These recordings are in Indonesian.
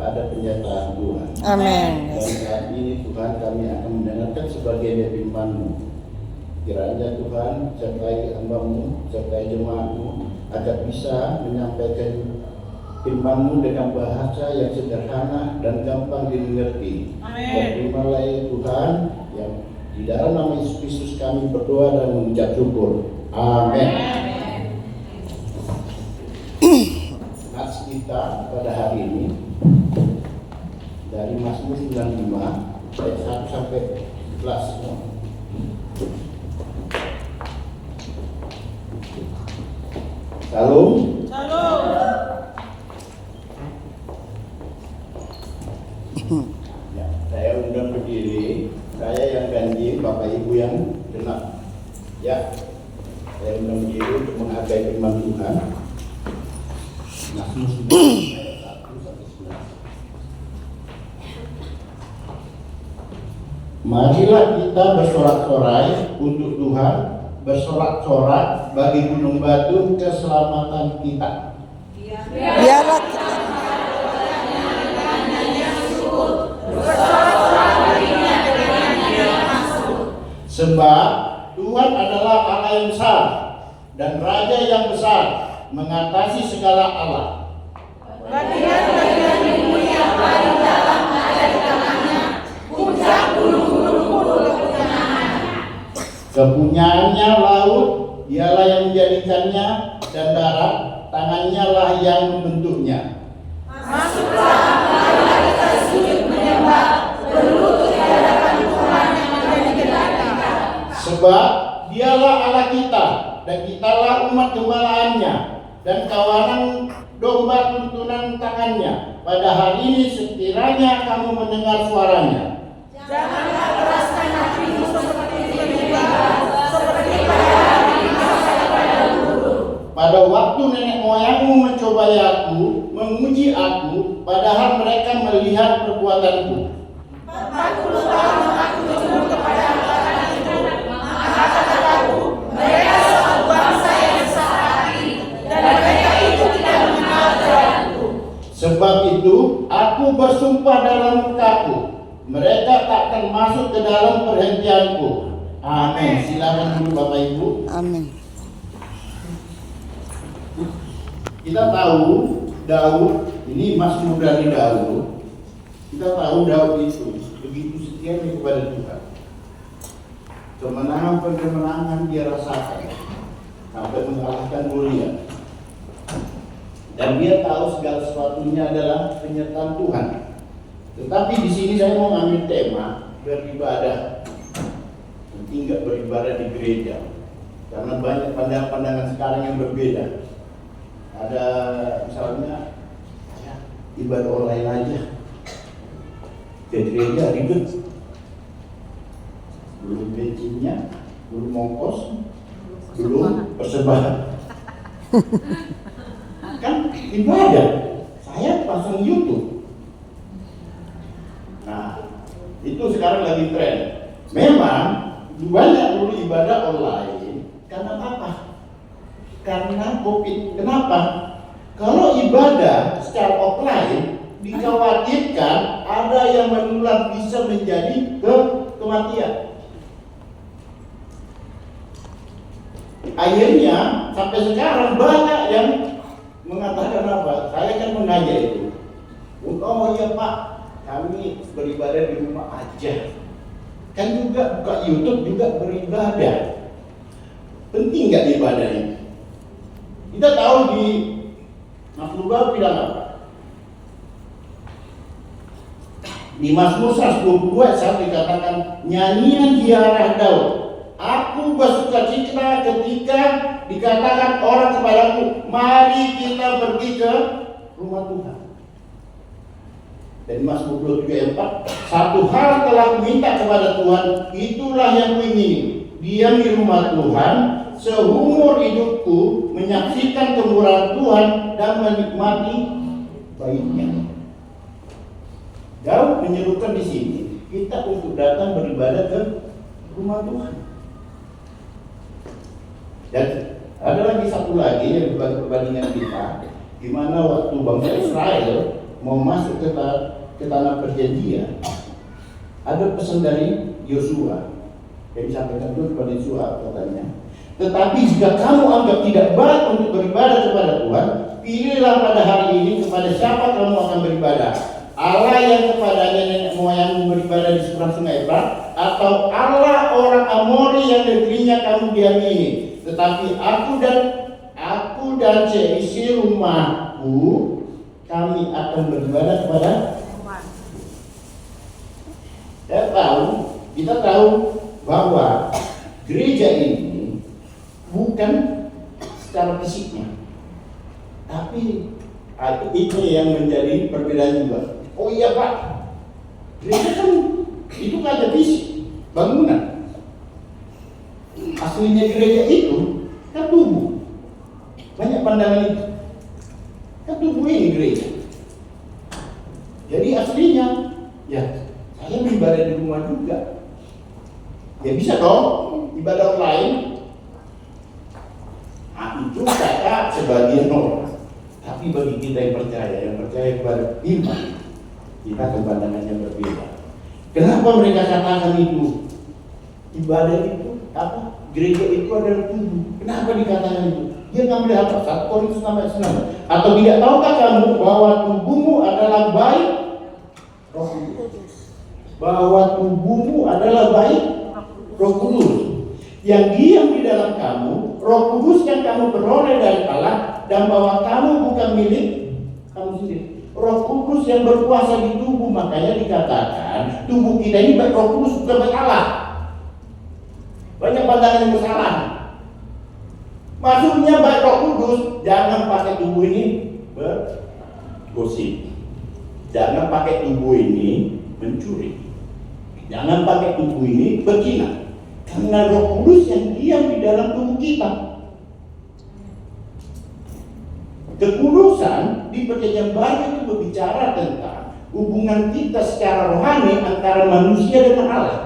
ada penyertaan Tuhan. Amin. Dan saat ini Tuhan kami akan mendengarkan sebagian dari firman-Mu. Kiranya Tuhan sertai hamba-Mu, sertai jemaat-Mu agar bisa menyampaikan firman-Mu dengan bahasa yang sederhana dan gampang dimengerti. Terimalah ya Tuhan, yang di dalam nama Yesus Kristus kami berdoa dan mengucap syukur. Amin. Nats kita pada hari ini dari Mazmur 95 ayat 1 sampai 11. Salam. Ya, saya undang berdiri. Saya yang ganjil, Bapak Ibu yang genap. Ya, saya undang berdiri untuk menghargai firman Tuhan. Mazmur 95 ayat 1 sampai 11. Marilah kita bersorak-sorai untuk Tuhan, bersorak-sorak bagi gunung batu keselamatan kita. Biarlah kita sebab Tuhan adalah Allah yang besar dan Raja yang besar, mengatasi segala Allah. Bagian-bagian bumi yang paling dalam ada di tangannya, puncak gunung-gunung pun kepunyaannya. Kepunyaannya laut, dialah yang menjadikannya, dan darat, tangannya lah yang membentuknya. Masuklah, marilah kita sujud menyembah, berlutut di hadapan Tuhan yang menjadikan kita. Sebab dialah Allah kita, dan kitalah umat gembalaannya, dan kawanan domba tuntunan tangannya. Pada hari ini sekiranya kamu mendengar suaranya. Janganlah keraskan hatimu seperti mereka, seperti pada hari masa pada dulu. Pada waktu nenek moyangmu mencobai aku, menguji aku, padahal mereka melihat perbuatanku. 40 tahun aku jujur kepada anak itu, maka kataku, mereka suatu bangsa yang besar hati, dan mereka itu tidak mengenal jalanku. Sebab itu aku bersumpah dalam mukaku, mereka takkan masuk ke dalam perhentianku. Amin. Silakan dulu Bapak Ibu. amin. Kita tahu Daud, ini Mazmur dari Daud. Kita tahu Daud itu begitu setianya kepada Tuhan. Kemenangan-kemenangan dia rasakan sampai mengalahkan Goliat. Dan dia tahu segala sesuatunya adalah penyertaan Tuhan. Tetapi di sini saya mau ngambil tema beribadah. Tidak beribadah di gereja. Karena banyak pandangan-pandangan sekarang yang berbeda. Ada misalnya ya, ibadah online aja. Ke gereja ribet. Belum bensinnya, belum ongkos, belum persembahan. Kan ibadah. Saya pasang YouTube. Nah, itu sekarang lagi tren. Memang banyak dulu ibadah online. Karena apa? Karena COVID. Kenapa? Kalau ibadah secara offline dikhawatirkan ada yang menular, bisa menjadi kematian. Akhirnya sampai sekarang banyak yang mengatakan apa? Saya kan mengajar itu. Oh ya Pak, kami beribadah di rumah aja. Kan juga buka YouTube juga beribadah. Penting nggak ibadah ini? Kita tahu di Mazmur bilang apa? Di Mazmur 122 ayat 1 dikatakan, nyanyian ziarah Daud. Aku bersukacita ketika dikatakan orang kepadaku, mari kita pergi ke rumah Tuhan. Dan Mazmur 23 ayat 4, satu hal telah kuminta kepada Tuhan, itulah yang kuingini, diam di rumah Tuhan seumur hidupku, menyaksikan kemurahan Tuhan dan menikmati baiknya. Daud menyerukan di sini kita untuk datang beribadah ke rumah Tuhan. Dan ada lagi satu lagi yang bukan perbandingan kita, di mana waktu bangsa Israel mau masuk ke tanah perjanjian, ada pesan dari Yosua yang disampaikan itu kepada Yosua katanya, tetapi jika kamu anggap tidak baik untuk beribadah kepada Tuhan, pilihlah pada hari ini kepada siapa kamu akan beribadah. Allah yang kepadanya nenek moyangmu beribadah di seberang sungai Efrat, atau Allah orang Amori yang negerinya kamu diami ini. Tetapi aku dan seisi rumahku, kami akan beribadah kepada kita tahu bahwa gereja ini bukan secara fisiknya, tapi itu yang menjadi perbedaan juga. Oh iya Pak, gereja kan itu kan ada fisik, bangunan. Aslinya gereja itu kan tubuh. Banyak pandangan itu. Kan tubuh ini gereja. Jadi aslinya, ya saya beribadah di rumah juga. Ya bisa dong, ibadah online. Nah, itu kata sebagian orang. Tapi bagi kita yang percaya kepada firman, kita akan pandangan yang berbeda. Kenapa mereka katakan itu? Ibadah itu apa? Gereja itu adalah tubuh. Kenapa dikatakan itu? Dia ngambil apa? 1 Korintus 9. Atau tidak tahukah kamu bahwa tubuhmu adalah baik Roh Kudus? Bahwa tubuhmu adalah baik Roh Kudus yang diam di dalam kamu, Roh Kudus yang kamu peroleh dari Allah, dan bahwa kamu bukan milik kamu sendiri. Roh Kudus yang berkuasa di tubuh, makanya dikatakan tubuh kita ini baik Roh Kudus, bukan baik Allah. Banyak pandangan yang bersalah. Maksudnya baik Roh Kudus, jangan pakai tubuh ini bergosip. Jangan pakai tubuh ini mencuri. Jangan pakai tubuh ini berzina. Karena Roh Kudus yang diam di dalam tubuh kita. Kekudusan di Perjanjian Baru itu berbicara tentang hubungan kita secara rohani antara manusia dengan Allah.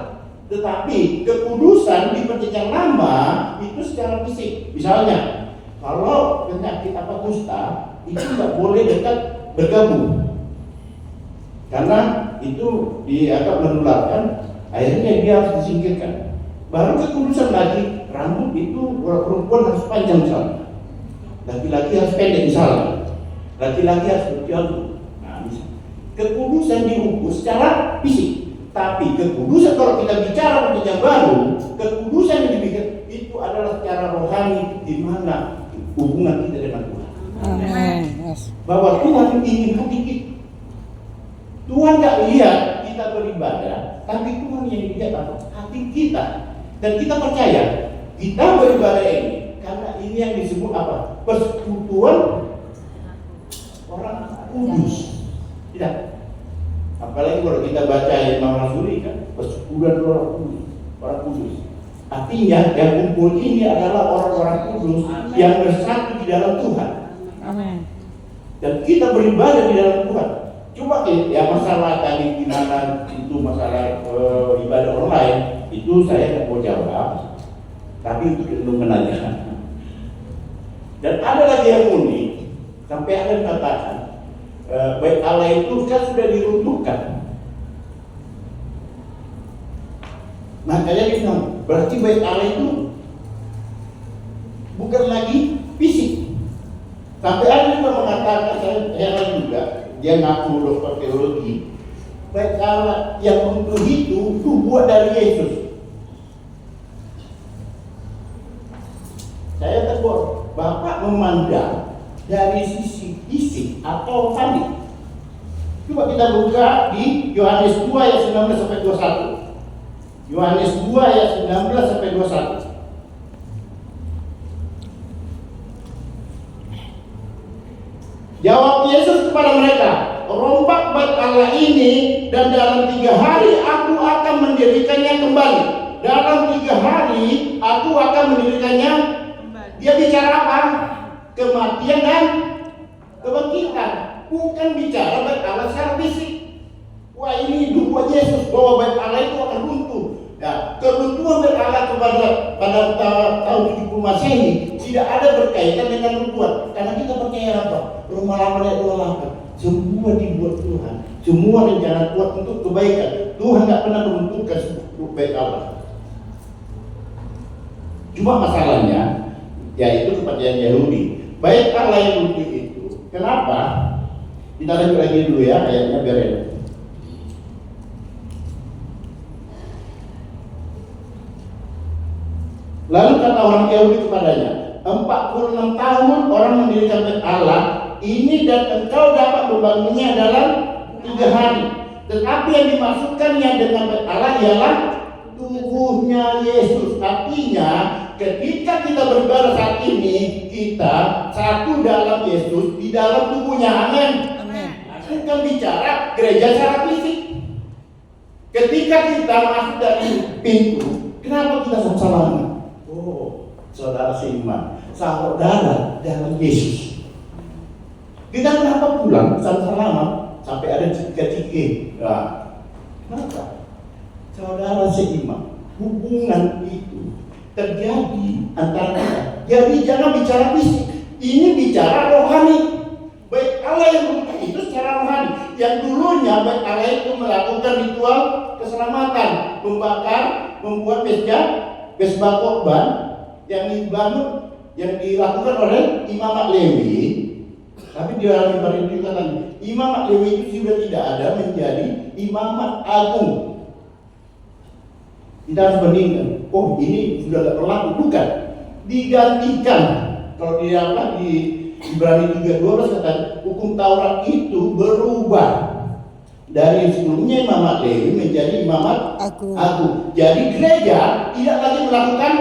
Tetapi kekudusan di Perjanjian Lama itu secara fisik. Misalnya, kalau penyakit apa kusta, itu tidak boleh dekat bergabung, karena itu dianggap menularkan. Akhirnya dia harus disingkirkan. Baru kekudusan lagi, rambut itu perempuan harus panjang misalnya, laki-laki harus pendek misalnya, laki-laki harus berjauh. Nah, kekudusan diukur secara fisik. Tapi kekudusan, kalau kita bicara Perjanjian Baru, kekudusan yang dibikin itu adalah secara rohani, di mana hubungan kita dengan Tuhan. Amin. Bahwa Tuhan ingin hati kita. Tuhan nggak lihat kita beribadah, tapi Tuhan yang lihat hati kita. Dan kita percaya kita beribadah ini karena ini yang disebut apa? Persekutuan orang kudus. Tidak. Apalagi kalau kita baca Imam Rasuli kan, persekutuan orang kudus. Artinya yang kumpul ini adalah orang-orang kudus yang bersatu di dalam Tuhan. Amin. Dan kita beribadah di dalam Tuhan. Coba ya masalah tadi gimana itu masalah ibadah online itu saya tidak mau jawab, tapi itu renungan aja. Dan ada lagi yang unik, sampai ada yang katakan baik Allah itu kan sudah diruntuhkan. Makanya dia bilang berarti baik Allah itu bukan lagi fisik. Sampai ada juga mengatakan, saya heran juga, dia ngaku dokter teologi, baik Allah yang untuk itu buat dari Yesus. Saya tegur, Bapak memandang dari sisi fisik atau rohani. Coba kita buka di Yohanes 2 ayat 19 sampai 21. Yohanes 2 ayat 19 sampai 21. Jawab Yesus kepada mereka, rombak bait Allah ini, dan dalam 3 hari aku akan mendirikannya kembali. Dalam 3 hari aku akan mendirikannya. Dia bicara apa? Kematian dan kebangkitan. Bukan bicara bait Allah secara fisik. Wah, ini hidup buat Yesus, bahwa bait Allah itu akan runtuh. Ya, keruntuhan bait Allah pada tahun 70 Masehi tidak ada berkaitan dengan runtuhan. Karena kita percaya apa? Rumah lama ayat 28. Semua semua dibuat Tuhan. Semua rencana Tuhan untuk kebaikan. Tuhan nggak pernah menentukan untuk baik Allah. Cuma masalahnya, yaitu kepercayaan Yahudi. Baik Allah yang rugi itu. Kenapa? Kita lanjut lagi dulu ya, ayatnya biar enak. Lalu kata orang Yahudi kepadanya, 46 tahun orang mendirikan bait Allah ini dan engkau dapat membangunnya dalam 3 hari. Tetapi yang dimaksudkannya dengan bait Allah ialah tubuhnya Yesus. Artinya ketika kita beribadah saat ini, kita satu dalam Yesus, di dalam tubuhnya. Amin. Bukan bicara gereja secara fisik. Ketika kita masuk dari pintu, kenapa kita sama-sama? Oh, saudara seiman, saudara dalam Yesus. Kita kenapa pulang sama-sama sampai ada cika-ciki? Nah, kenapa? Saudara seiman, hubungan itu terjadi antara kita. Jadi jangan bicara fisik, ini bicara rohani. Baik Allah yang berbuat itu secara rohani. Yang dulunya baik Allah itu melakukan ritual keselamatan, membakar, membuat mesbah korban yang dibangun, yang dilakukan oleh Imamat Lewi. Tapi di dalam ibadah itu dikatakan Imamat Lewi itu sudah tidak ada, menjadi Imamat Agung. Kita harus bandingkan. Oh, ini sudah tidak berlaku, bukan? Digantikan. Kalau di Ibrani 3:12 kata hukum Taurat itu berubah dari sebelumnya Imamat Lewi menjadi Imamat Agung. Jadi gereja tidak lagi melakukan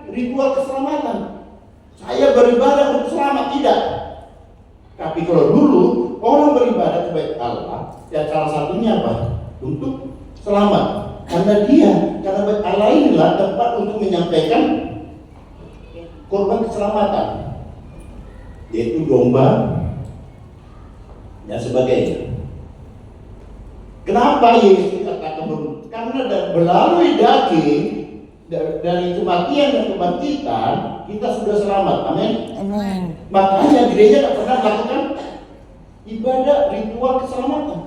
ritual keselamatan. Saya beribadah untuk selamat, tidak. Tapi kalau dulu orang beribadah kepada Allah, ya salah satunya apa? Untuk selamat. Karena bait Allah inilah tempat untuk menyampaikan korban keselamatan, yaitu domba dan sebagainya. Kenapa Yesus dikatakan beruntung? Karena melalui daging dari kematian dan kebangkitan kita sudah selamat. Amin. Makanya gereja tidak pernah melakukan ibadah ritual keselamatan.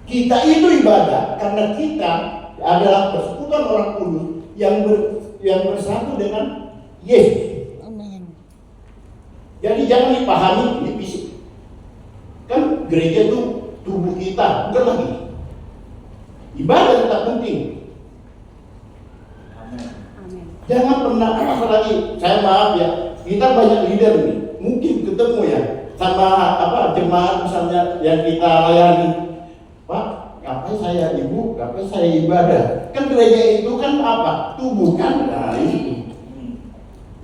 Kita itu ibadah karena kita adalah persekutuan orang kudus yang bersatu dengan Yesus. Jadi jangan dipahami ini fisik. Kan gereja itu tubuh kita, bukan lagi. Ibadah tetap penting. Jangan pernah, apalagi saya maaf ya, kita banyak leader nih, mungkin ketemu ya sama jemaat misalnya yang kita layani. Pak, ngapain saya ibu, ngapain saya ibadah? Kan gereja itu kan apa? Tubuh kan? Nah itu.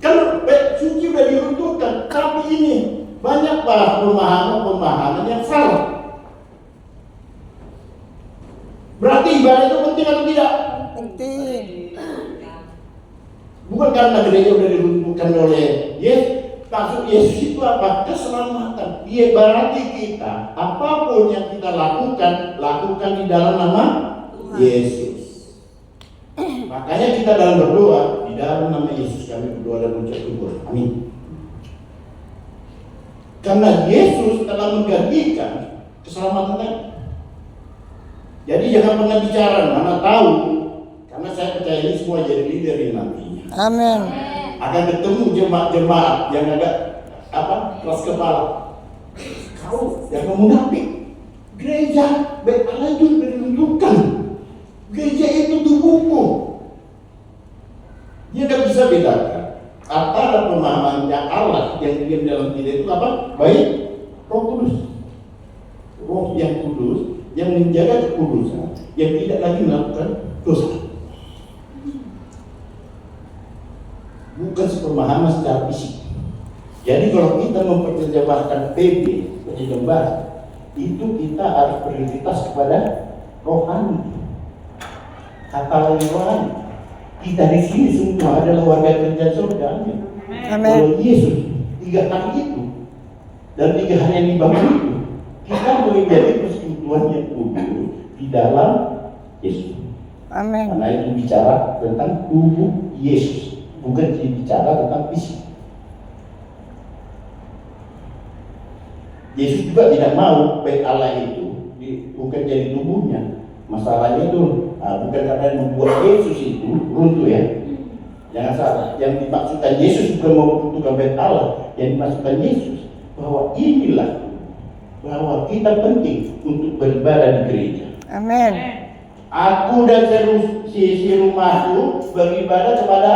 Kan suci sudah diruntuhkan, tapi ini banyak pemahaman yang salah. Berarti ibadah itu penting atau tidak? Penting. Bukan karena gereja sudah diruntuhkan oleh Yesus. Maksud Yesus itu apa? Keselamatan. Dia berarti kita, apapun yang kita lakukan di dalam nama Yesus. Makanya kita dalam berdoa, di dalam nama Yesus kami berdoa dan mengucap syukur. Amin. Karena Yesus telah menggantikan keselamatan tadi. Jadi jangan pernah bicara, mana tahu. Karena saya percaya ini semua jadi leader ini nantinya. Amin. Akan ketemu jemaat yang agak keras kepala. Kau yang munafik. Gereja bait Allah itu ditunjukkan. Gereja itu tubuhku. Dia tidak bisa bedakan antara pemahaman yang Allah yang diam dalam diri itu apa? Baik Roh Kudus. Roh yang kudus yang menjaga kekudusan, yang tidak lagi melakukan dosa. Bukan sepemahaman secara fisik. Jadi kalau kita memperjemahkan PB penyembah, itu kita harus prioritas kepada rohani, kata rohani. Kita di sini semua adalah warga kerajaan surga. Amin. Kalau Yesus 3 hari itu dan 3 hari yang dibangun itu, kita menjadi persekutuan yang kudus di dalam Yesus. Amin. Karena itu bicara tentang tubuh Yesus. Bukan bicara tentang fisik. Yesus juga tidak mau bait Allah itu bukan jadi tubuhnya. Masalahnya itu bukan karena membuat Yesus itu runtuh ya. Jangan salah, yang dimaksudkan Yesus bukan membentukkan bait Allah, yang dimaksudkan Yesus bahwa inilah bahwa kita penting untuk beribadah di gereja. Amin. Aku dan si rumahku beribadah kepada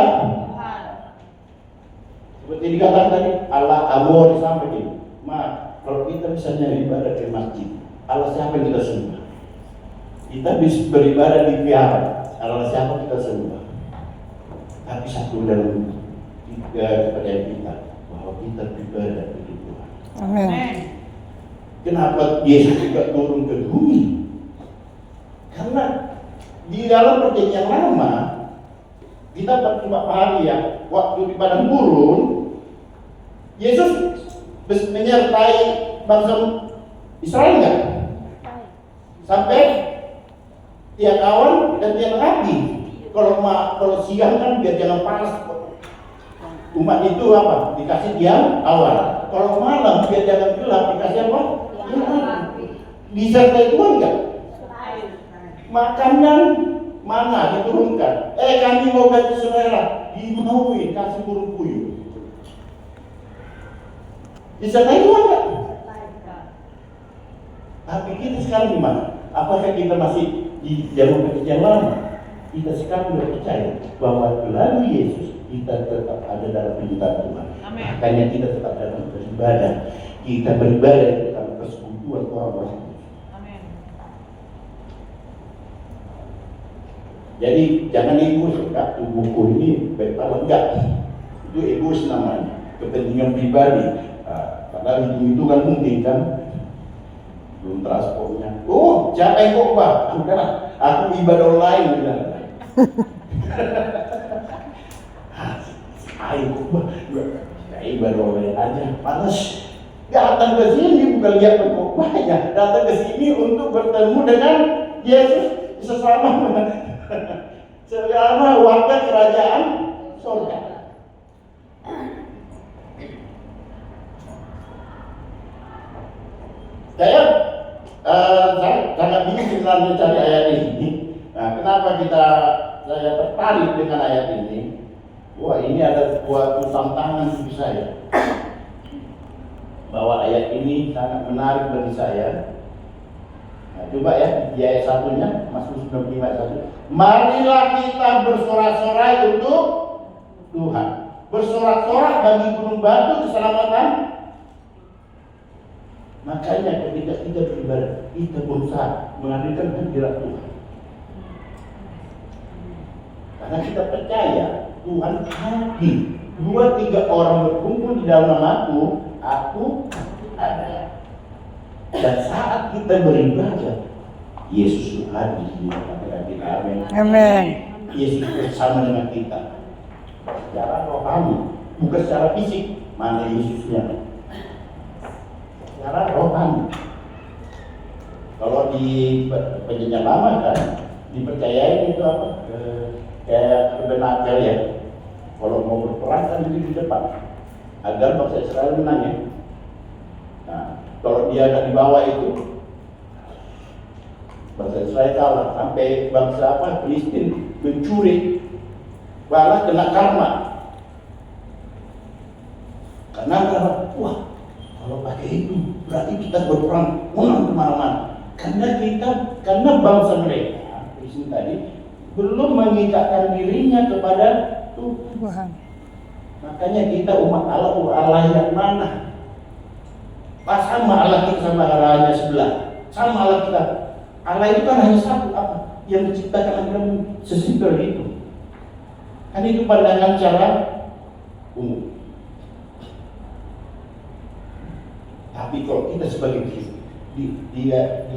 seperti dikatakan tadi, Allah amor disampaikan. Kalau kita misalnya ibadah ke masjid, Allah siapa yang kita sembah? Kita bisa beribadah di vihara, Allah siapa kita sembah? Tapi satu dalam kepercayaan kita bahwa kita beribadah kepada Tuhan. Amin. Kenapa Yesus juga turun ke bumi? Karena di dalam perjanjian lama kita coba pahami ya, waktu di padang gurun Yesus menyertai bangsa Israel enggak? Sampai tiang awan dan tiang api. Kalau siang kan biar jangan panas. Umat itu apa? Dikasih tiang awan. Kalau malam biar jangan gelap dikasih apa? Tiang api. Disertai Tuhan enggak? Makanan mana diturunkan? Kami mau ganti selera, dimauin kasih burung puyuh. Disertai Tuhan enggak? Tapi kita sekarang di mana? Apakah kita masih di zaman perjanjian lama? Kita sekarang sudah percaya bahwa melalui Yesus kita tetap ada dalam penyertaan Tuhan. Makanya kita tetap dalam beribadah. Kita beribadah dalam persekutuan orang-orang. Jadi jangan egois, Kak. Buku ini betul enggak? Itu egois namanya, kepentingan pribadi. Padahal itu kan mungkin kan belum transportnya. Oh, siapa yang khotbah? Udahlah, aku ibadah online udah. Ayo khotbah, ibadah online aja. Panas. Datang ke sini bukan lihat khotbahnya, datang ke sini untuk bertemu dengan Yesus sesama warga kerajaan surga. Saya sangat bingung sebenarnya mencari ayat ini. Nah, kenapa saya tertarik dengan ayat ini? Wah, ini ada suatu tantangan bagi saya. Bahwa ayat ini sangat menarik bagi saya. Nah, coba ya, di ayat satunya, Mazmur 95 ayat 1. Marilah kita bersorak-sorai untuk Tuhan. Bersorak-sorak bagi gunung batu keselamatan. Makanya ketika kita beribadah, kita berusaha menghadirkan hadirat Tuhan. Karena kita percaya Tuhan hadir. 2-3 orang berkumpul di dalam namaku, aku ada. Dan saat kita beribadah, Yesus hadir di tengah kita. Amin. Amin. Yesus bersama dengan kita. Secara rohani, bukan secara fisik. Mana Yesusnya? Secara rohani. Kalau di perjanjian lama kan dipercayai itu apa? Kayak kebenaran ya. Kalau mau berperang kan itu di depan agar bangsa Israel menang ya. Nah, kalau dia ada di bawah itu bangsa Israel kalah, sampai bangsa Filistin mencuri, malah kena karma. Karena wah, kalau pakai itu berarti kita berperang menang kemana-mana. Karena bangsa mereka di sini tadi belum mengikatkan dirinya kepada Tuhan. Makanya kita umat Allah yang mana? Sama Allah kita sama Allahnya sebelah. Sama Allah kita. Allah itu kan hanya satu, apa? Yang menciptakan alam sesimpel itu. Kan itu pandangan cara umum. Tapi kalau kita sebagai Kristen, dia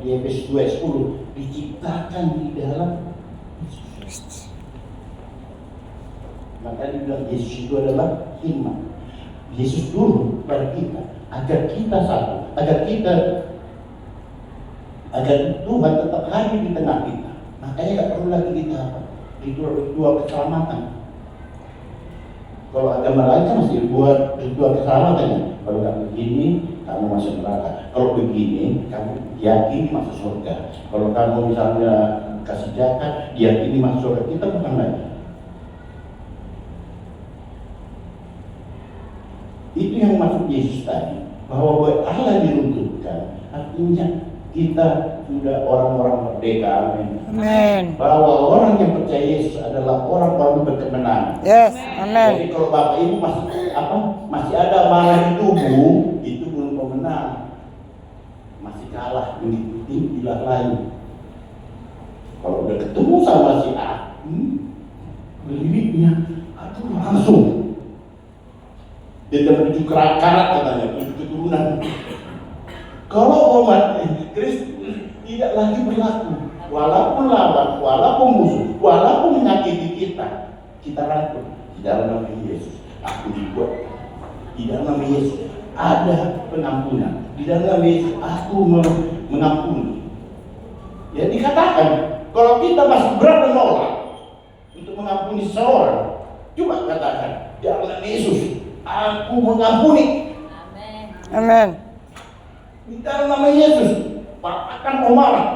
Efesus 2:10 diciptakan di dalam Yesus. Maka dibilang Yesus itu adalah firman. Yesus turun pada kita agar kita satu, agar Tuhan tetap hadir di tengah kita. Makanya tidak perlu lagi kita apa? Ritual keselamatan. Kalau agama lain kan masih buat ritual keselamatan. Kalau nggak begini, kamu masuk neraka. Kalau begini, kamu yakini masuk surga. Kalau kamu misalnya kasih zakat, yakini masuk surga. Kita bukan lagi. Itu yang maksud Yesus tadi, bahwa buat Allah diruntutkan, artinya kita sudah orang-orang merdeka. Amin. Amin. Bahwa orang yang percaya Yesus adalah orang-orang berkemenangan. Yes. Amin. Jadi kalau Bapak Ibu masih ada marah di tubuh, itu belum pemenang, masih kalah mengikuti ilah lain. Kalau udah ketemu sama si A, belinya, aduh langsung. Dia menuju karat katanya, menuju keturunan. Kalau umat Kristus tidak lagi berlaku, walaupun lawan, walaupun musuh, walaupun menyakiti kita, kita rangkul di dalam nama Yesus. Aku dibuat di dalam nama Yesus ada pengampunan. Di dalam nama Yesus aku mengampuni. Ya dikatakan, kalau kita masih berat menolak untuk mengampuni seseorang, coba katakan, di dalam nama Yesus aku mengampuni. Amin. Di dalam nama Yesus, Pak akan mau marah.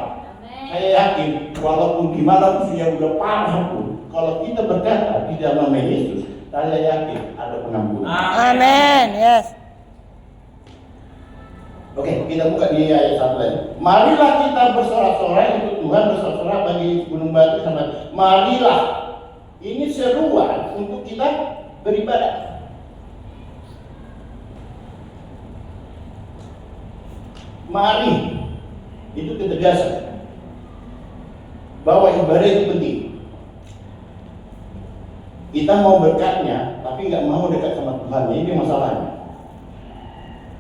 Saya yakin, walaupun gimana musuhnya udah parah pun, kalau kita berkata di dalam nama Yesus, saya yakin ada pengampunan. Amin. Yes. Oke, kita buka di ayat 1 lagi. Marilah kita bersorak-sorai untuk Tuhan, bersorak-sorai bagi gunung batu sama. Marilah, ini seruan untuk kita beribadah. Mari, itu ketegasan bahwa ibadah itu penting. Kita mau berkatnya, tapi nggak mau dekat sama Tuhan. Ini masalahnya.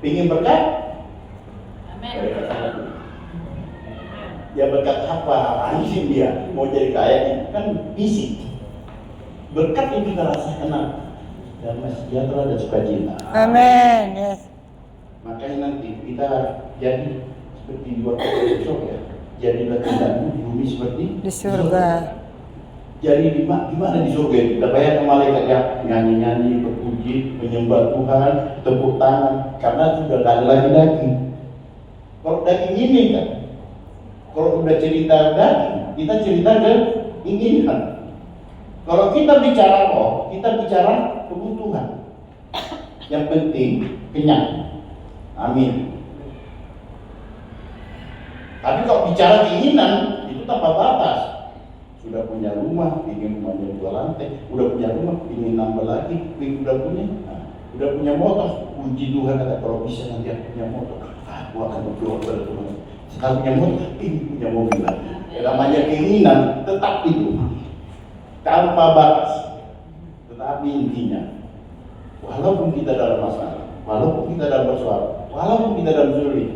Pengen berkat? Berkat sama Tuhan. Ya berkat apa? Anjing dia mau jadi kaya kan fisik. Berkat yang kita rasakan damai sejahtera dan sukacita. Amin. Yes. Makanya nanti kita jadi seperti di waktu surga. Jadilah tinggalmu di bumi seperti Di surga. Jadi di mana di surga itu? Kita bayangkan malaikat ya nyanyi-nyanyi, berpuji, menyembah Tuhan, tepuk tangan, karena sudah gak ada lagi daging. Kalau daging ini kan, kalau udah cerita daging, kita cerita keinginan. Kalau kita bicara roh, kita bicara kebutuhan. Yang penting kenyang. Amin. Tapi kalau bicara keinginan, itu tanpa batas. Sudah punya rumah, ingin rumahnya 2 lantai. Udah punya rumah, ingin nambah lagi. Udah punya motor. Puji Tuhan, kata kalau bisa nanti aku punya motor. Aku akan berdoa kepada Tuhan. Setelah punya motor, ingin punya mobil lagi. Namanya keinginan, tetap itu tanpa batas. Tetapi intinya, walaupun kita dalam masalah, walaupun kita dalam bersuara, walaupun kita dalam sulit,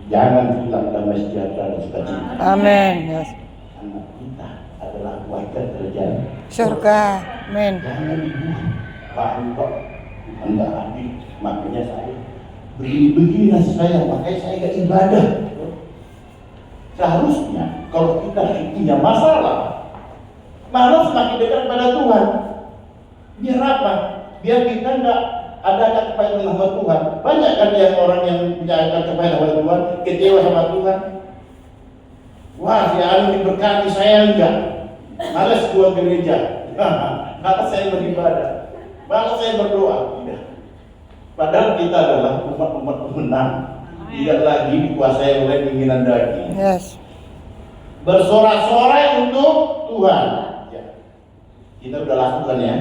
jangan hilang damai sejahtera dan sukacita. Amin. Yes. Anak kita adalah warga kerajaan Surga. Amin. Jangan dibuang. Pak kok enggak adil. Makanya saya begini nasib saya, makanya saya gak ibadah. Seharusnya kalau kita punya masalah, malah semakin dekat pada Tuhan. Biar apa? Biar kita enggak ada kepada nama Tuhan. Banyak kan yang orang yang punya kepada nama Tuhan kecewa sama Tuhan. Wah, si Anu diberkati, saya enggak. Malas keluar gereja. Malas saya beribadah. Malas saya berdoa. Tidak. Padahal kita adalah umat-umat pemenang. Tidak lagi dikuasai oleh keinginan daging. Yes. Bersorak-sorai untuk Tuhan. Ya. Kita sudah lakukan ya.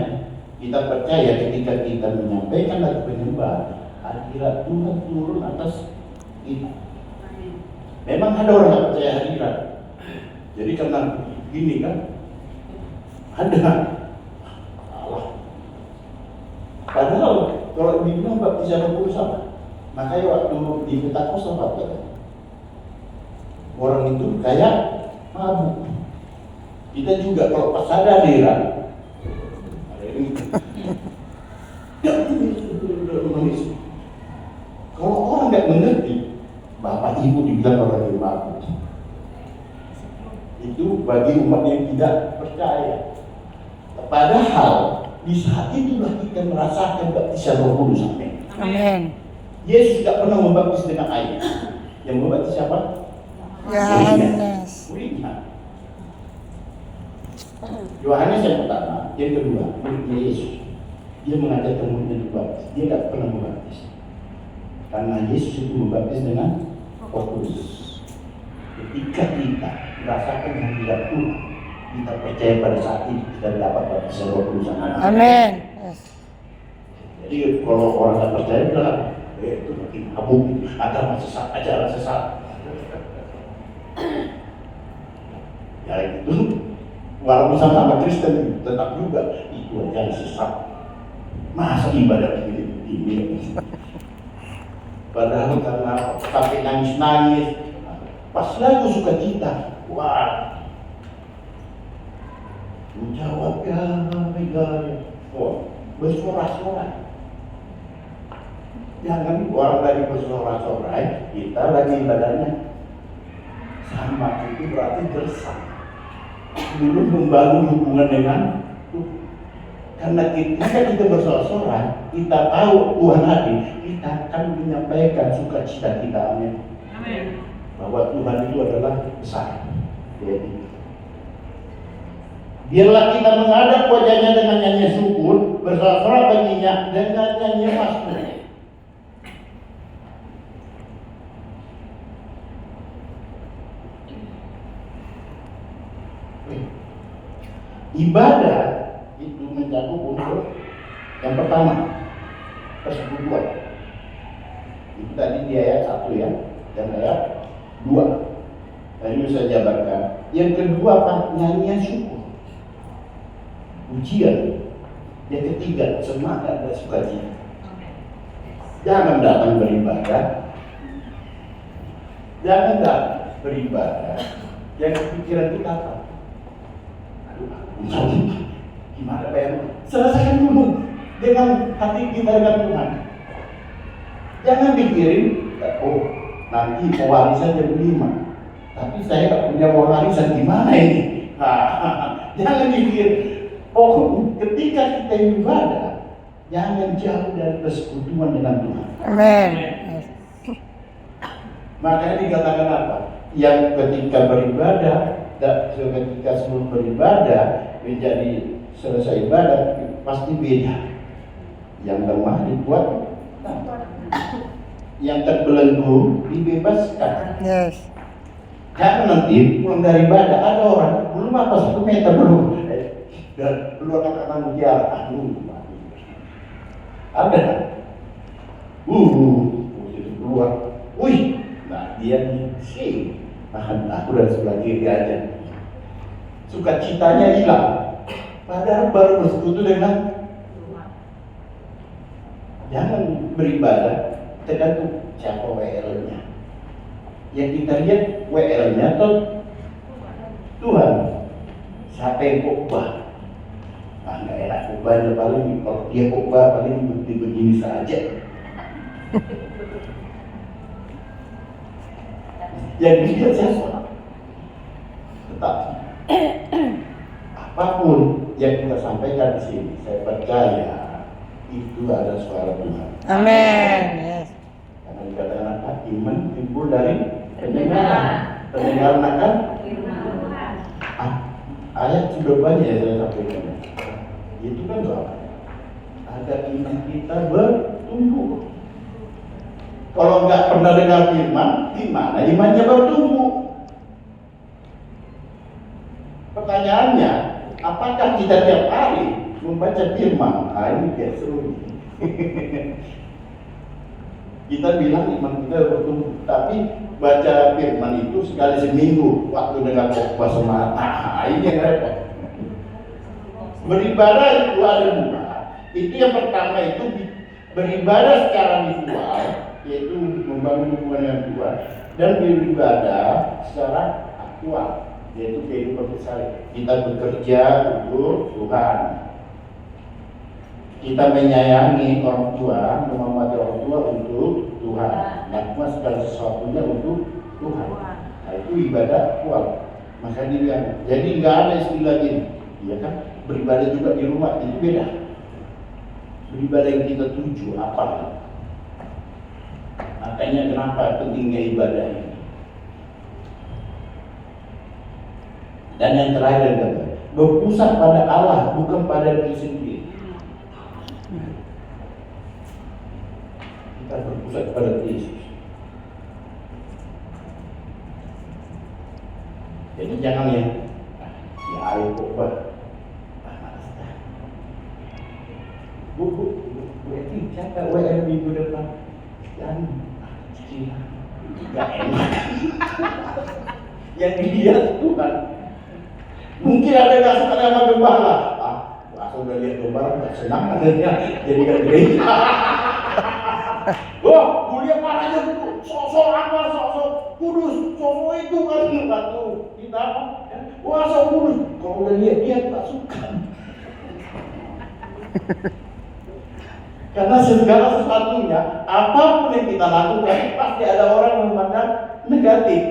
Kita percaya ketika kita menyampaikan lagu penyembahan, hadirat Tuhan turun atas kita. Memang ada orang yang percaya hadirat. Jadi karena gini kan, ada Allah. Padahal kalau dibilang baptisan Roh Kudus sama, makanya waktu di Pentakosta apa? Orang itu kayak mabuk. Kita juga kalau pas ada hadirat, kalau orang nggak mengerti, bapak ibu dibilang orang yang mabuk. Itu bagi umat yang tidak percaya. Padahal Di saat itulah kita merasakan baptisan Roh Kudus. Amin. Yesus tidak pernah membaptis dengan air. Yang membaptis siapa? Yohanes. Muridnya. Yohanes yang pertama, yang kedua, muridnya Yesus. Dia mengajarkan muridnya dibaptis. Dia tidak pernah membaptis. Karena Yesus itu membaptis dengan Roh Kudus. Ketika kita merasakan hadirat Tuhan, kita percaya pada saat itu kita dapat baptisan Roh Kudus. Amin. Yes. Jadi kalau orang tidak percaya, bilang, itu makin mabuk, agama sesat, ajaran sesat. Ya itu, walaupun sama-sama Kristen, tetap juga itu ajaran sesat. Masa ibadah ini? Padahal karena sampai nangis-nangis, pas lagu sukacita, wah, menjawab ya, oh, bersorak-sorai. Jangan orang lagi bersorak-sorai, kita lagi ibadahnya sama, itu berarti bersama. Dulu membangun hubungan dengan Tuhan. Karena kita bersorak-sorai, kita tahu Tuhan hadir, kita akan menyampaikan sukacita kita. Amin. Amin. Bahwa Tuhan itu adalah besar. Jadi, biarlah kita menghadap wajahnya dengan nyanyian syukur, bersorak-sorai baginya dengan nyanyian mazmur. Ibadah itu mencakup unsur yang pertama, persekutuan. Itu tadi di ayat 1 ya, dan ayat 2. Nah, ini saya jabarkan. Yang kedua apa? Nyanyian syukur, ujian. Yang ketiga, semangat dan sukacita. Jangan datang beribadah, jangan datang beribadah yang pikiran kita apa? Gimana Pak? Selesaikan dulu dengan hati kita dengan Tuhan. Jangan pikirin, oh nanti pewarisan jam 5, tapi saya tak punya pewarisan, gimana ini? Jangan pikir. Oh, ketika kita ibadah, jangan jauh dari persekutuan dengan Tuhan. Amin. Makanya dikatakan apa? Yang ketika beribadah, ketika sebelum beribadah menjadi selesai ibadah pasti beda. Yang lemah dibuat, yang terbelenggu dibebaskan. Yes. Jangan nanti pulang dari ibadah ada orang belum apa 1 meter belum dan keluar kata mutiara, ada itu keluar, wih, nah dia sih. Aku dari sebelah kiri aja. Sukacitanya hilang. Padahal baru bersekutu dengan Tuhan. Jangan beribadah tergantung siapa WL-nya. Yang kita lihat WL-nya atau Tuhan. Siapa yang khotbah? Nggak enak khotbahnya, paling kalau dia khotbah paling begini saja. Yang dia siapa? Tetap apapun yang kita sampaikan di sini, saya percaya itu ada suara Tuhan. Amin. Yes. Karena dikatakan apa? Iman timbul dari pendengaran. Pendengaran akan ayat sudah banyak yang saya sampaikan. Itu kan doa. Agar iman kita bertumbuh. Kalau nggak pernah dengar firman, gimana imannya bertumbuh? Pertanyaannya, apakah kita tiap hari membaca firman? Ini biar seru. Kita bilang iman kita bertumbuh, tapi baca firman itu sekali seminggu waktu dengar khotbah semata. Ini yang repot. Beribadah itu ada 2. Itu yang pertama itu beribadah secara visual, yaitu membangun hubungan dengan Tuhan, dan beribadah secara aktual, yaitu kehidupan sehari. Kita bekerja untuk Tuhan. Kita menyayangi orang tua, menghormati orang tua untuk Tuhan. Melakukan segala sesuatunya untuk Tuhan. Nah, itu ibadah aktual. Makanya dia bilang, jadi nggak ada istilah gini, ya kan? Beribadah juga di rumah itu beda. beribadah yang kita tuju apa? Makanya kenapa pentingnya ibadah ini. Dan yang terakhir adalah berpusat pada Allah, bukan pada diri sendiri. Kita berpusat pada Yesus. Jadi jangan ya ayo kok Bu, ini siapa WM minggu depan? Dan gak enak. Yang dilihat Tuhan. Mungkin ada yang gak suka sama gembala. Aku udah lihat gembala, gak senang adanya jadikan gereja. Wah, kuliah parahnya sok-sok apa, sok-sok kudus, sok-sok itu kan batu. Kita apa? Wah, sok kudus. Kalau udah lihat dia gak suka. Karena segala sesuatunya, apapun yang kita lakukan, pasti ada orang yang memandang negatif.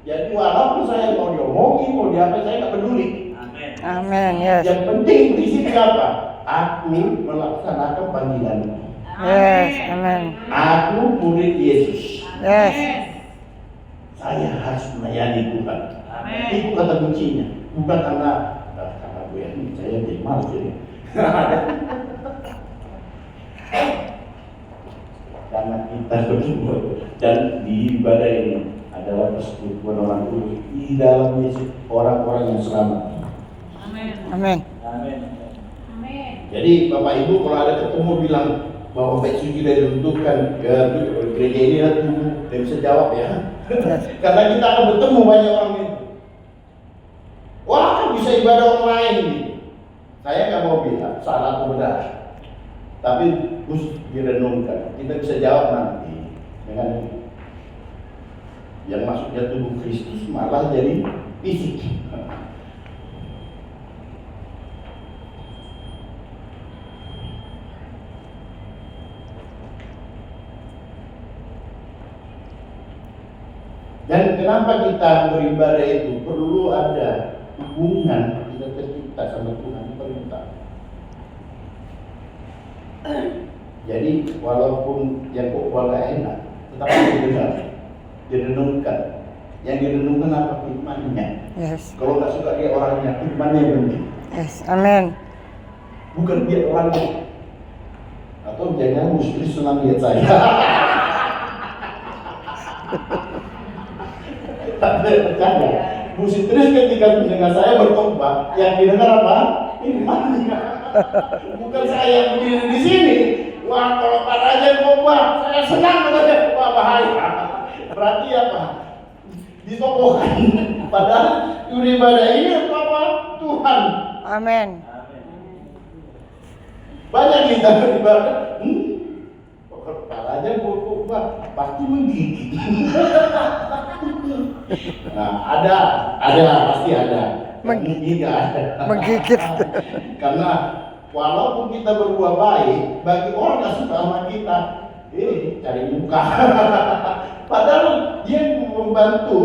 Jadi walaupun saya mau diomongin, mau diapa, saya nggak peduli. Amin. Yes. Yang penting di sini apa? Aku melaksanakan panggilanmu. Yes. Amin. Aku murid Yesus. Yes. Saya harus melayani Tuhan. Itu kata kuncinya. Bukan karena gue ini saya jadi malas jadi. Karena kita berdua dan di ibadah ini adalah persekutuan orang kudus di dalam Yesus, orang-orang yang selamat. Amin. Jadi Bapak Ibu kalau ada ketemu bilang bahwa baik suci sudah ditentukan gereja ini adalah tubuh, dia bisa jawab ya. Karena kita akan bertemu banyak orang itu. Wah, kan bisa ibadah orang lain gitu. Saya nggak mau bilang salah atau benar, tapi harus direnungkan. Kita bisa jawab nanti dengan yang maksudnya tubuh Kristus malah jadi fisik. Dan kenapa kita beribadah itu perlu ada hubungan kita tercipta sama Tuhan perintah. Jadi walaupun yang kok gak enak, tetapi didengar, direnungkan. Yang direnungkan apa? Firman-Nya. Yes. Kalau nggak suka dia orangnya, firman-Nya yang penting. Yes. Amin. Bukan dia orangnya. Atau jangan mesti senang lihat saya. Tapi bercanda. Musik terus ketika mendengar saya berkhotbah, yang didengar apa? Firman-Nya. Bukan saya yang berdiri di sini. Wah, kalau Pak Raja khotbah, saya senang katanya. Wah, bahaya. Berarti apa? Ditokohkan. Padahal ibadah ini apa? Tuhan. Amin. Banyak kita beribadah. Pak Raja khotbah pasti menggigit. Nah, pasti ada. Mungkin ada. Menggigit. Karena walaupun kita berbuat baik, bagi orang yang suka sama kita, cari muka. Padahal dia membantu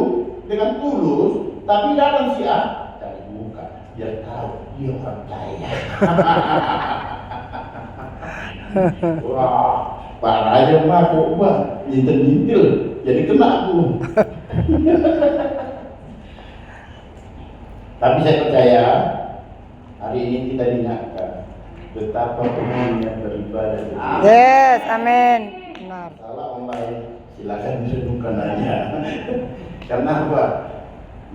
dengan tulus, tapi dalam cari muka, biar tahu dia orang kaya. Wah, Pak Raja mah kok nyintil, jadi kena aku. Tapi saya percaya hari ini kita diingatkan betapa pentingnya beribadah. Yes. Amin. Benar. Salah orang lain silakan direnungkan aja. Karena apa?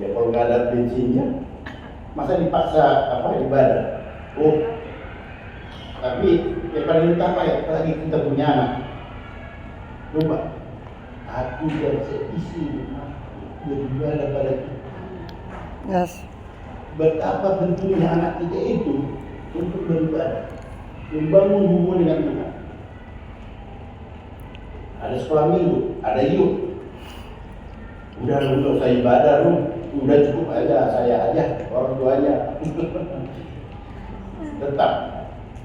Ya kalau nggak ada bensinnya, masa dipaksa ibadah? Tapi yang paling utama ya, lagi kita punya anak. Coba, aku dan seisi rumahku beribadah pada Tuhan. Yes. Betapa pentingnya anak kita itu untuk beribadah, membangun hubungan dengan Tuhan. Ada sekolah minggu, ada yuk. Udah usah ibadah udah cukup aja, saya aja, orang tuanya. Tetap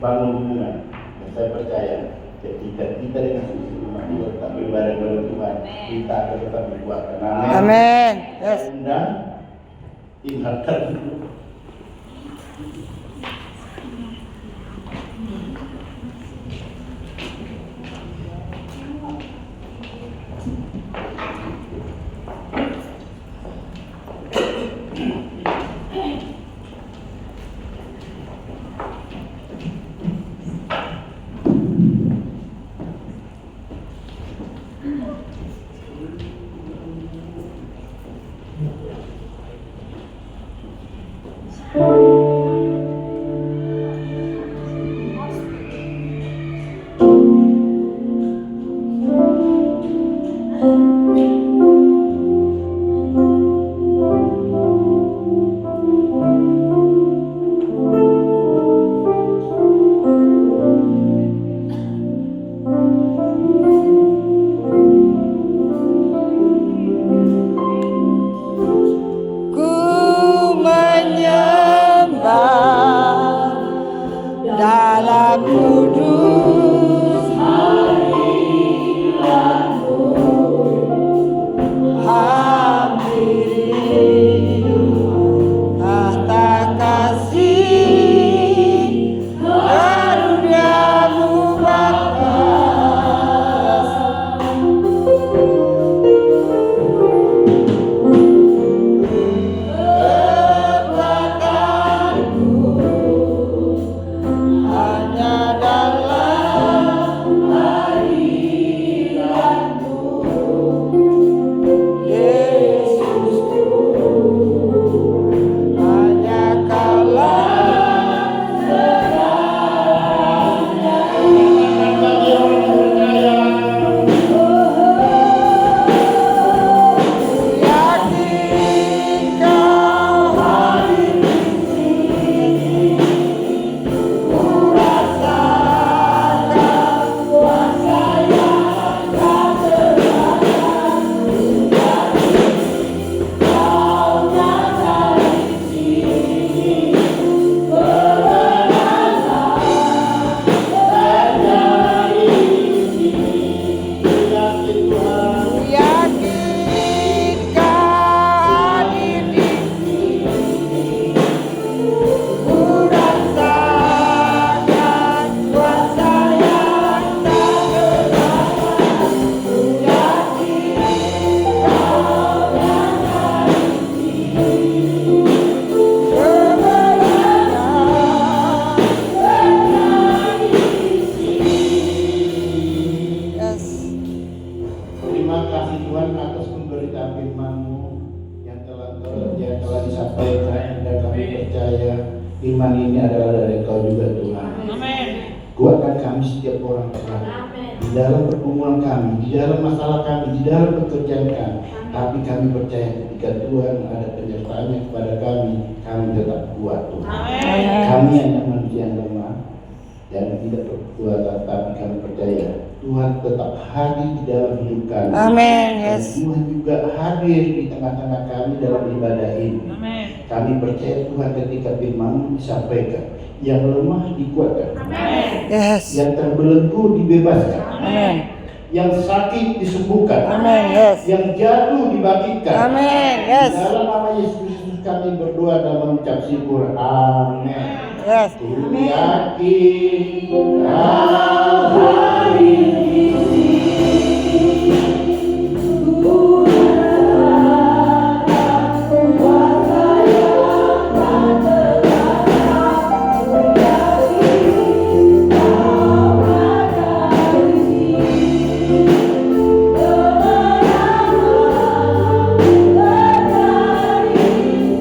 bangun hubungan. Dan saya percaya ketika kita dengan sisi rumah juga tetap beribadah kepada Tuhan, kita akan tetap dikuatkan. Amin. Yes. Dan ingatkan Ku menyembah dalam kudus hampiri tahta kasih karuniamu Bapa. Hanya dalam Yesusku, hanya Kaulah yakin Kau hadir di sini. Ku rasakan kuasa yang tak terbatas. Kau nyata di sini. Kebenaran terjadi di sini. Yakin Kau hadir di sini. Ku rasakan kuasa yang tak terbatas. Ku yakin Kau nyata di sini. Kebenaran terjadi di sini. Yes. Terima kasih Tuhan atas pemberitaan firman-Mu yang telah disampaikan, dan kami percaya firman ini adalah dari Kau juga Tuhan. Kuatkan kami setiap orang Tuhan, di dalam pergumulan kami, di dalam masalah kami, di dalam pekerjaan kami. Tapi kami percaya ketika Tuhan ada penyertaan-Nya kepada kami tetap kuat Tuhan. Kami hanya manusia yang lemah dan tidak berkekuatan, tapi kami percaya Tuhan tetap hadir di dalam hidup kami. Amin. Dan Yes. Tuhan juga hadir di tengah-tengah kami dalam ibadah ini. Kami percaya Tuhan ketika firman disampaikan, yang lemah dikuatkan, Yes. yang terbelenggu dibebaskan, Amin. yang sakit disembuhkan, Amin. Yes. yang jatuh dibangkitkan. Amin. Yes. Dalam nama Yesus Kristus kami berdoa dan mengucap syukur. Amin. Yes. Ku yakin Kau hadir di sini. Ku rasakan kuasa yang tak terbatas. Ku yakin Kau ada di sini. Kebenaran terjadi di sini.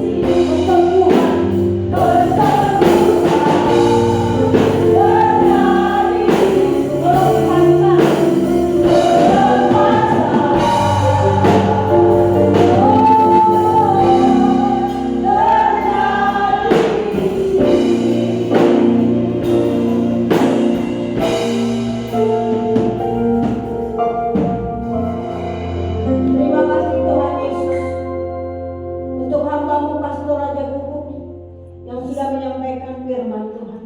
Terima kasih Tuhan Yesus untuk hamba-Mu Pastor Raja Guguk yang sudah menyampaikan firman Tuhan.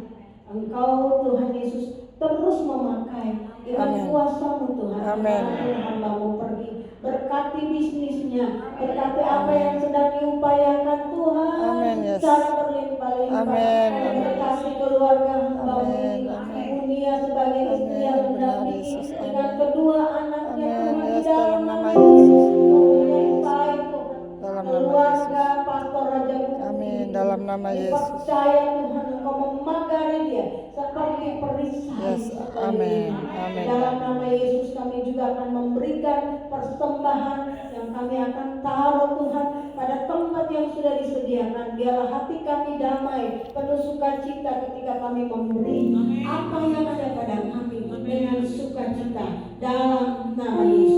Engkau Tuhan Yesus terus memakai dengan Amin. kuasa-Mu Tuhan. Amin. Dimanapun hamba-Mu pergi, berkati bisnisnya, berkati apa yang sedang diupayakan Tuhan. Amin, yes. Secara berlimpah-limpah. Amin, Dan amin. berkati keluarga hamba-Mu Amin, ini. amin. Dunia sebagai istri Amin, yang benar, mendampingi Yesus. dengan Amin. kedua anaknya Amin, Tuhan di yes, dalam dalam nama nama Yesus. mempunyai baik Tuhan. Dalam nama Keluarga Pastor Raja Guguk Amin, ini, dalam nama Yesus. dipercaya Tuhan Engkau memagari dia seperti perisai. Yes, amin, amin. Dalam nama Yesus kami juga akan memberikan persembahan yang kami akan taruh Tuhan pada tempat yang sudah disediakan. Biarlah hati kami damai, penuh sukacita ketika kami memberi apa yang ada pada kami dengan sukacita dalam nama Yesus.